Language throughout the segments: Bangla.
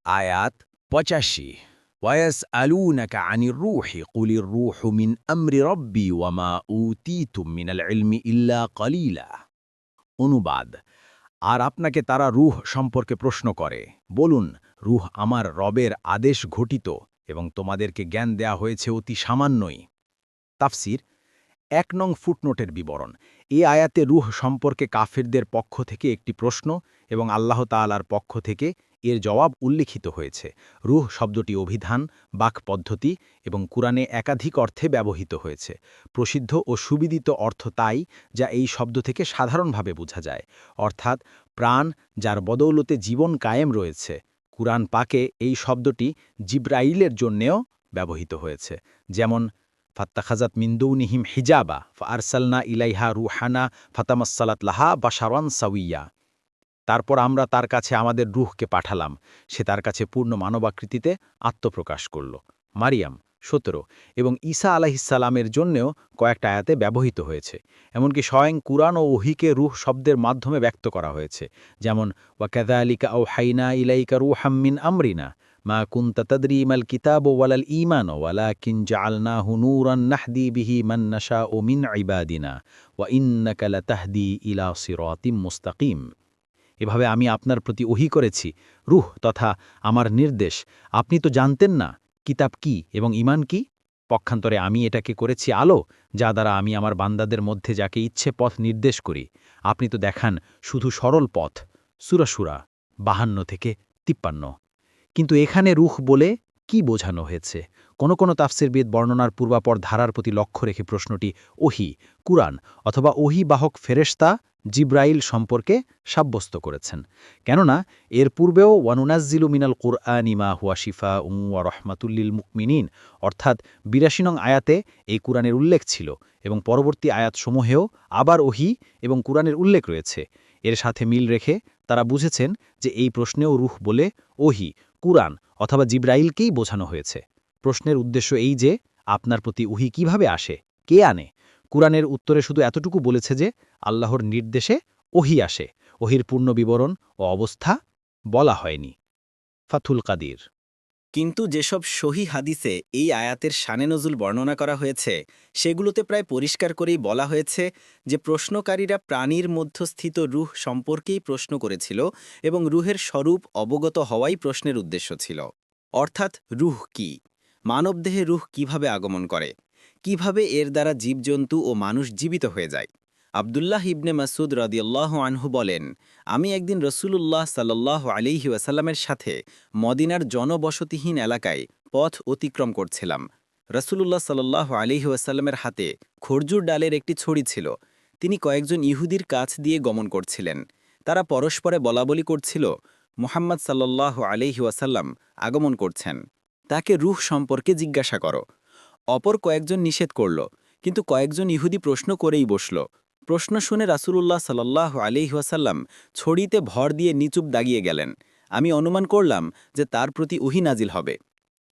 আয়াত ৮৫ ওয়ায়াসআলুনাকা আনির রূহি কুলির রূহু মিন আমরি রব্বি ওয়া মা উতীতুম মিনাল ইলমি ইল্লা কলিলা। অনুবাদ: আর আপনাকে তারা রূহ সম্পর্কে প্রশ্ন করে, বলুন, রূহ আমার রবের আদেশ ঘটিত এবং তোমাদেরকে জ্ঞান দেয়া হয়েছে অতি সামান্যই। তাফসির: ১ নং ফুটনোটের বিবরণ। এই আয়াতে রূহ সম্পর্কে কাফিরদের পক্ষ থেকে একটি প্রশ্ন এবং আল্লাহ তাআলার পক্ষ থেকে এর জবাব উল্লিখিত হয়েছে। রূহ শব্দটি অভিধান, বাক পদ্ধতি এবং কুরআনে একাধিক অর্থে ব্যবহৃত হয়েছে। প্রসিদ্ধ ও সুবিদিত অর্থ তাই, যা এই শব্দ থেকে সাধারণভাবে বোঝা যায়, অর্থাৎ প্রাণ, যার বদৌলতে জীবন কায়েম রয়েছে। কুরআন পাকে এই শব্দটি জিবরাইলের জন্যেও ব্যবহৃত হয়েছে, যেমন ফাত্তাখাজাত মিন দুনিহিম হিজাবা ফাআরসালনা ইলাইহা রুহানা ফাতামাসসালাত লাহা বাশারান সাওয়িয়া। তারপর আমরা তার কাছে আমাদের রূহকে পাঠালাম, সে তার কাছে পূর্ণ মানবাকৃতিতে আত্মপ্রকাশ করল। মারিয়াম ১৭ এবং ঈসা আলাইহিসসালামের জন্যেও কয়েকটা আয়াতে ব্যবহৃত হয়েছে। এমনকি স্বয়ং কুরআন ও ওহীকে রূহ শব্দের মাধ্যমে ব্যক্ত করা হয়েছে, যেমন ওয়াকাযালিকা আওহাইনা ইলাইকা রূহাম মিন আমরিনা মা কুনতা তাদরি মাল কিতাবু ওয়ালাল ঈমান ওয়ালাকিন জাআলনাহু নূরান নাহদি বিহি মান নাশাউ মিন ইবাদিনা ওয়া ইন্নাকা লাতাহদি ইলা সিরাতিম মুস্তাকিম। এভাবে আমি আপনার প্রতি ওহী করেছি রূহ তথা আমার নির্দেশ। আপনি তো জানতেন না কিতাব কি এবং ঈমান কি। পক্ষান্তরে আমি এটাকে করেছি আলো, যা দ্বারা আমি আমার বান্দাদের মধ্যে যাকে ইচ্ছে পথ নির্দেশ করি। আপনি তো দেখান শুধু সরল পথ। সূরা সূরা ৫২ থেকে ৫৩। কিন্তু এখানে রূহ বলে কি বোঝানো হয়েছে? কোনো তাফসিরবিদ বর্ণনার পূর্বাপর ধারার প্রতি লক্ষ্য রেখে প্রশ্নটি ওহী, কুরআন অথবা ওহী বাহক ফেরেশতা জিব্রাইল সম্পর্কে সাব্যস্ত করেছেন। কেননা এর পূর্বেও ওয়ানুনাজ্জিলু মিনাল কুরআনি মা হুয়া শিফাউন ওয়া রাহমাতুল লিল মুমিনিন অর্থাৎ ৮২ নং আয়াতে এই কুরআনের উল্লেখ ছিল এবং পরবর্তী আয়াতসমূহেও আবার ওহী এবং কুরআনের উল্লেখ রয়েছে। এর সাথে মিল রেখে তারা বুঝেছেন যে এই প্রশ্নেও রূহ বলে ওহী, কুরআন অথবা জিব্রাইলকেই বোঝানো হয়েছে। প্রশ্নের উদ্দেশ্য এই যে, আপনার প্রতি ওহী কিভাবে আসে, কে আনে? কুরআনের উত্তরে শুধু এতটুকু বলেছে যে আল্লাহর নির্দেশে ওহী আসে। ওহীর পূর্ণ বিবরণ ও অবস্থা বলা হয়নি। ফাথুল কাদির। কিন্তু যেসব সহিহ হাদিসে এই আয়াতের শানে নজুল বর্ণনা করা হয়েছে, সেগুলোতে প্রায় পরিষ্কার করেই বলা হয়েছে যে প্রশ্নকারীরা প্রাণীর মধ্যস্থিত রূহ সম্পর্কেই প্রশ্ন করেছিল এবং রূহের স্বরূপ অবগত হওয়াই প্রশ্নের উদ্দেশ্য ছিল। অর্থাৎ রূহ কি, মানবদেহে রূহ কিভাবে আগমন করে, কিভাবে এর দ্বারা জীবজন্তু ও মানুষ জীবিত হয়ে যায়। আবদুল্লাহ ইবনে মাসুদ রাদিয়াল্লাহু আনহু বলেন, আমি একদিন রসূলুল্লাহ সাল্লাল্লাহু আলাইহি ওয়াসাল্লামের সাথে মদিনার জনবসতিহীন এলাকায় পথ অতিক্রম করছিলাম। রসূলুল্লাহ সাল্লাল্লাহু আলাইহি ওয়াসাল্লামের হাতে খর্জুর ডালের একটি ছড়ি ছিল। তিনি কয়েকজন ইহুদির কাছ দিয়ে গমন করছিলেন। তারা পরস্পরে বলাবলি করছিল, মুহাম্মদ সাল্লাল্লাহু আলাইহি ওয়াসাল্লাম আগমন করছেন, তাকে রূহ সম্পর্কে জিজ্ঞাসা করো। অপর কয়েকজন নিষেধ করল, কিন্তু কয়েকজন ইহুদি প্রশ্ন করেই বসল। প্রশ্ন শুনে রাসূলুল্লাহ সাল্লাল্লাহু আলাইহি ওয়াসাল্লাম ছড়িতে ভর দিয়ে নিচুপ দাগিয়ে গেলেন। আমি অনুমান করলাম যে তার প্রতি ওহী নাজিল হবে।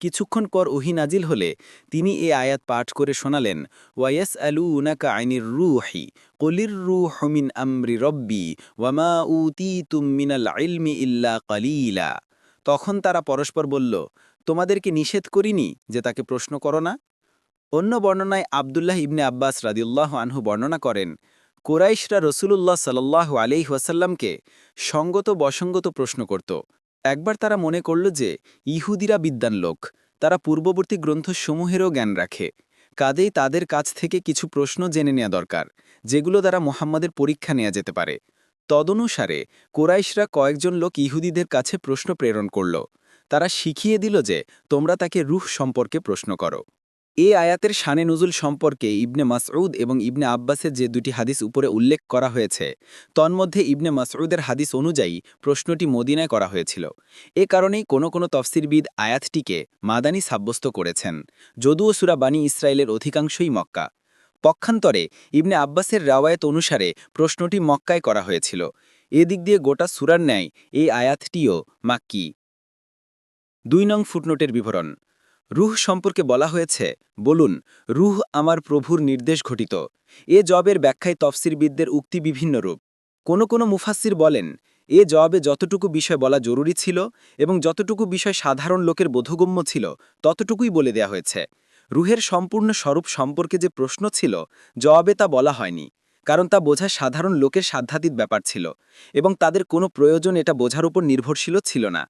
কিছুক্ষণ পর ওহী নাজিল হলে তিনি এ আয়াত পাঠ করে শোনালেন, ওয়ায়াসআলুনাকা আনির রূহি কুলির রূহু মিন আমরি রব্বি ওয়া মা উতীতুম মিনাল ইলমি ইল্লা কালিলা। তখন তারা পরস্পর বলল, তোমাদেরকে নিষেধ করিনি যে তাকে প্রশ্ন করো না? অন্য বর্ণনায় আবদুল্লাহ ইবনে আব্বাস রাদিয়াল্লাহু আনহু বর্ণনা করেন, কুরাইশরা রসূলুল্লাহ সাল্লাল্লাহু আলাইহি ওয়াসাল্লামকে সঙ্গত বসঙ্গত প্রশ্ন করত। একবার তারা মনে করল যে ইহুদিরা বিদ্বান লোক, তারা পূর্ববর্তী গ্রন্থসমূহেরও জ্ঞান রাখে, কাজেই তাদের কাছ থেকে কিছু প্রশ্ন জেনে নেওয়া দরকার, যেগুলো দ্বারা মুহাম্মাদের পরীক্ষা নেওয়া যেতে পারে। তদনুসারে কুরাইশরা কয়েকজন লোক ইহুদিদের কাছে প্রশ্ন প্রেরণ করল। তারা শিখিয়ে দিল যে তোমরা তাকে রূহ সম্পর্কে প্রশ্ন করো। এ আয়াতের শানে নুজুল সম্পর্কে ইবনে মাসউদ এবং ইবনে আব্বাসের যে দুটি হাদিস উপরে উল্লেখ করা হয়েছে, তন্মধ্যে ইবনে মাসউদের হাদিস অনুযায়ী প্রশ্নটি মদিনায় করা হয়েছিল। এ কারণেই কোনো তফসিরবিদ আয়াতটিকে মাদানী সাব্যস্ত করেছেন, যদিও সূরা বানী ইসরায়েলের অধিকাংশই মক্কা। পক্ষান্তরে ইবনে আব্বাসের রাওয়ায়াত অনুসারে প্রশ্নটি মক্কায় করা হয়েছিল। এদিক দিয়ে গোটা সূরার ন্যায় এই আয়াতটিও মাক্কি। ২ নং ফুটনোটের বিবরণ। রূহ সম্পর্কে বলা হয়েছে, বলুন, রূহ আমার প্রভুর নির্দেশ ঘটিত। এ জবের ব্যাখ্যায় তফসিরবিদদের উক্তি বিভিন্ন রূপ। কোনো মুফাসসির বলেন, এ জবাবে যতটুকু বিষয় বলা জরুরি ছিল এবং যতটুকু বিষয় সাধারণ লোকের বোধগম্য ছিল ততটুকুই বলে দেয়া হয়েছে। রুহের সম্পূর্ণ স্বরূপ সম্পর্কে যে প্রশ্ন ছিল, জবাবে তা বলা হয়নি, কারণ তা বোঝা সাধারণ লোকের সাধ্যাতীত ব্যাপার ছিল এবং তাদের কোনো প্রয়োজন এটা বোঝার উপর নির্ভরশীল ছিল না।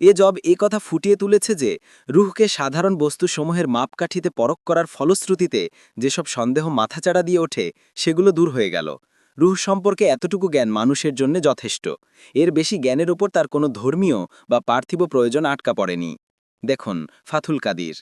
এ জব এ কথা ফুটিয়ে তুলেছে যে রুহকে সাধারণ বস্তুসমূহের মাপকাঠিতে পরখ করার ফলশ্রুতিতে যেসব সন্দেহ মাথাচাড়া দিয়ে ওঠে সেগুলো দূর হয়ে গেল। রুহ সম্পর্কে এতটুকু জ্ঞান মানুষের জন্য যথেষ্ট। এর বেশি জ্ঞানের ওপর তার কোনো ধর্মীয় বা পার্থিব প্রয়োজন আটকা পড়েনি। দেখুন ফাথুল কাদির।